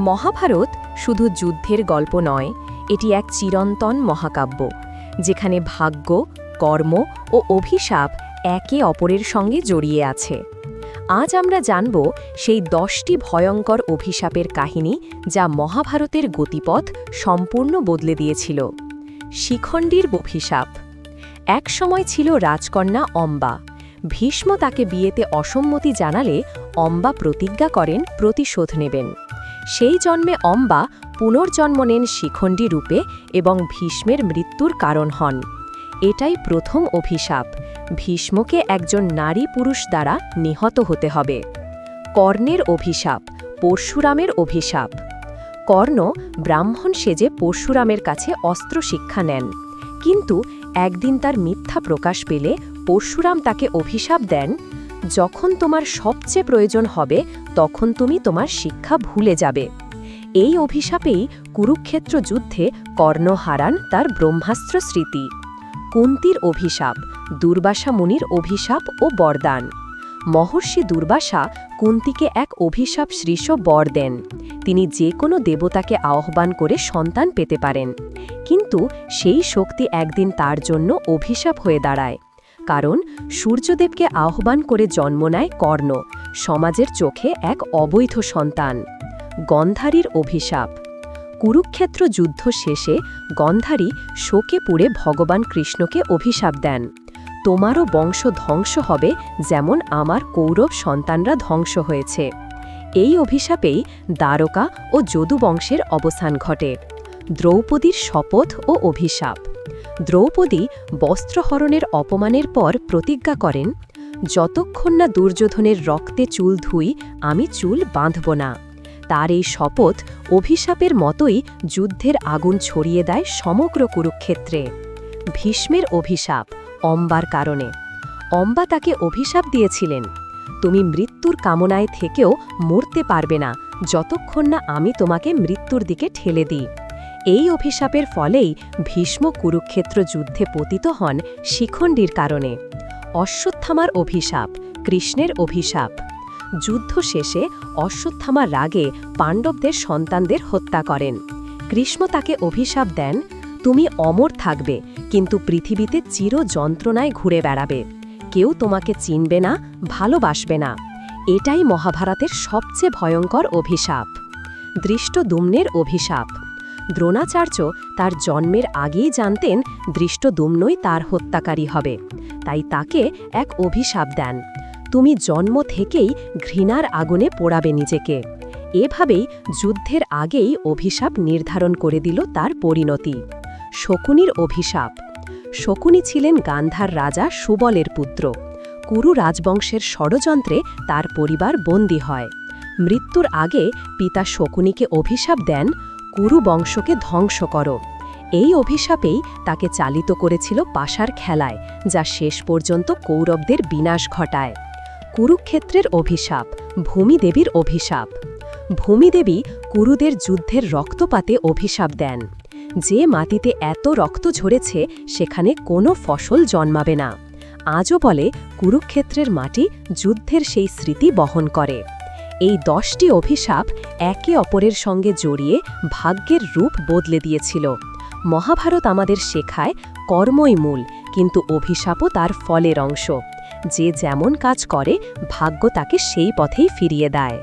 মহাভারত শুধু যুদ্ধের গল্প নয়, এটি এক চিরন্তন মহাকাব্য, যেখানে ভাগ্য, কর্ম ও অভিশাপ একে অপরের সঙ্গে জড়িয়ে আছে। আজ আমরা জানব সেই 10টি ভয়ঙ্কর অভিশাপের কাহিনী, যা মহাভারতের গতিপথ সম্পূর্ণ বদলে দিয়েছিল। শিখণ্ডীর অভিশাপ। এক সময় ছিল রাজকন্যা অম্বা। ভীষ্ম তাকে বিয়েতে অসম্মতি জানালে অম্বা প্রতিজ্ঞা করেন প্রতিশোধ নেবেন। সেই জন্মে অম্বা পুনর্জন্ম নেন শিখণ্ডী রূপে এবং ভীষ্মের মৃত্যুর কারণ হন। এটাই প্রথম অভিশাপ, ভীষ্মকে একজন নারী পুরুষ দ্বারা নিহত হতে হবে। কর্ণের অভিশাপ, পরশুরামের অভিশাপ। কর্ণ ব্রাহ্মণ সেজে পরশুরামের কাছে অস্ত্র শিক্ষা নেন, কিন্তু একদিন তার মিথ্যা প্রকাশ পেলে পরশুরাম তাকে অভিশাপ দেন, যখন তোমার সবচেয়ে প্রয়োজন হবে তখন তুমি তোমার শিক্ষা ভুলে যাবে। এই অভিশাপেই কুরুক্ষেত্র যুদ্ধে কর্ণ হারান তার ব্রহ্মাস্ত্র স্মৃতি। কুন্তির অভিশাপ, দুর্বাসা মুনির অভিশাপ ও বরদান। মহর্ষি দুর্বাসা কুন্তিকে এক অভিশাপ সৃশ বর দেন। তিনি যে কোনো দেবতাকে আহ্বান করে সন্তান পেতে পারেন, কিন্তু সেই শক্তি একদিন তার জন্য অভিশাপ হয়ে দাঁড়ায়। কারণ সূর্যদেবকে আহ্বান করে জন্ম নেয় কর্ণ, সমাজের চোখে এক অবৈধ সন্তান। গন্ধারীর অভিশাপ। কুরুক্ষেত্র যুদ্ধ শেষে গন্ধারী শোকে পুড়ে ভগবান কৃষ্ণকে অভিশাপ দেন, তোমারও বংশ ধ্বংস হবে যেমন আমার কৌরব সন্তানরা ধ্বংস হয়েছে। এই অভিশাপেই দ্বারকা ও যদু বংশের অবসান ঘটে। দ্রৌপদীর শপথ ও অভিশাপ। দ্রৌপদী বস্ত্রহরণের অপমানের পর প্রতিজ্ঞা করেন, যতক্ষণ না দুর্যোধনের রক্তে চুল ধুই আমি চুল বাঁধব না। তার এই শপথ অভিশাপের মতোই যুদ্ধের আগুন ছড়িয়ে দেয় সমগ্র কুরুক্ষেত্রে। ভীষ্মের অভিশাপ, অম্বার কারণে। অম্বা তাকে অভিশাপ দিয়েছিলেন, তুমি মৃত্যুর কামনায় থেকেও মরতে পারবে না যতক্ষণ না আমি তোমাকে মৃত্যুর দিকে ঠেলে দিই। এই অভিশাপের ফলেই ভীষ্ম কুরুক্ষেত্র যুদ্ধে পতিত হন শিখণ্ডীর কারণে। অশ্বত্থামার অভিশাপ, কৃষ্ণের অভিশাপ। যুদ্ধ শেষে অশ্বত্থামা রাগে পাণ্ডবদের সন্তানদের হত্যা করেন। কৃষ্ণ তাকে অভিশাপ দেন, তুমি অমর থাকবে, কিন্তু পৃথিবীতে চির যন্ত্রণায় ঘুরে বেড়াবে। কেউ তোমাকে চিনবে না, ভালোবাসবে না। এটাই মহাভারতের সবচেয়ে ভয়ঙ্কর অভিশাপ। দৃষ্টদ্যুম্নের অভিশাপ। দ্রোণাচার্য তার জন্মের আগেই জানতেন দৃষ্টদ্যুম্নই তার হত্যাকারী হবে, তাই তাকে এক অভিশাপ দেন, তুমি জন্ম থেকেই ঘৃণার আগুনে পোড়াবে নিজেকে। এভাবেই যুদ্ধের আগেই অভিশাপ নির্ধারণ করে দিল তার পরিণতি। শকুনির অভিশাপ। শকুনি ছিলেন গান্ধার রাজা সুবলের পুত্র। কুরু রাজবংশের ষড়যন্ত্রে তার পরিবার বন্দী হয়। মৃত্যুর আগে পিতা শকুনিকে অভিশাপ দেন, কুরু বংশকে ধ্বংস করো। এই অভিশাপেই তাকে চালিত করেছিল পাশার খেলায়, যা শেষ পর্যন্ত কৌরবদের বিনাশ ঘটায়। কুরুক্ষেত্রের অভিশাপ, ভূমিদেবীর অভিশাপ। ভূমিদেবী কুরুদের যুদ্ধের রক্তপাতে অভিশাপ দেন, যে মাটিতে এত রক্ত ঝরেছে সেখানে কোনো ফসল জন্মাবে না। আজও বলে কুরুক্ষেত্রের মাটি যুদ্ধের সেই স্মৃতি বহন করে। এই 10টি অভিশাপ একে অপরের সঙ্গে জড়িয়ে ভাগ্যের রূপ বদলে দিয়েছিল। মহাভারত আমাদের শেখায় কর্মই মূল, কিন্তু অভিশাপও তার ফলের অংশ। যে যেমন কাজ করে ভাগ্য তাকে সেই পথেই ফিরিয়ে দেয়।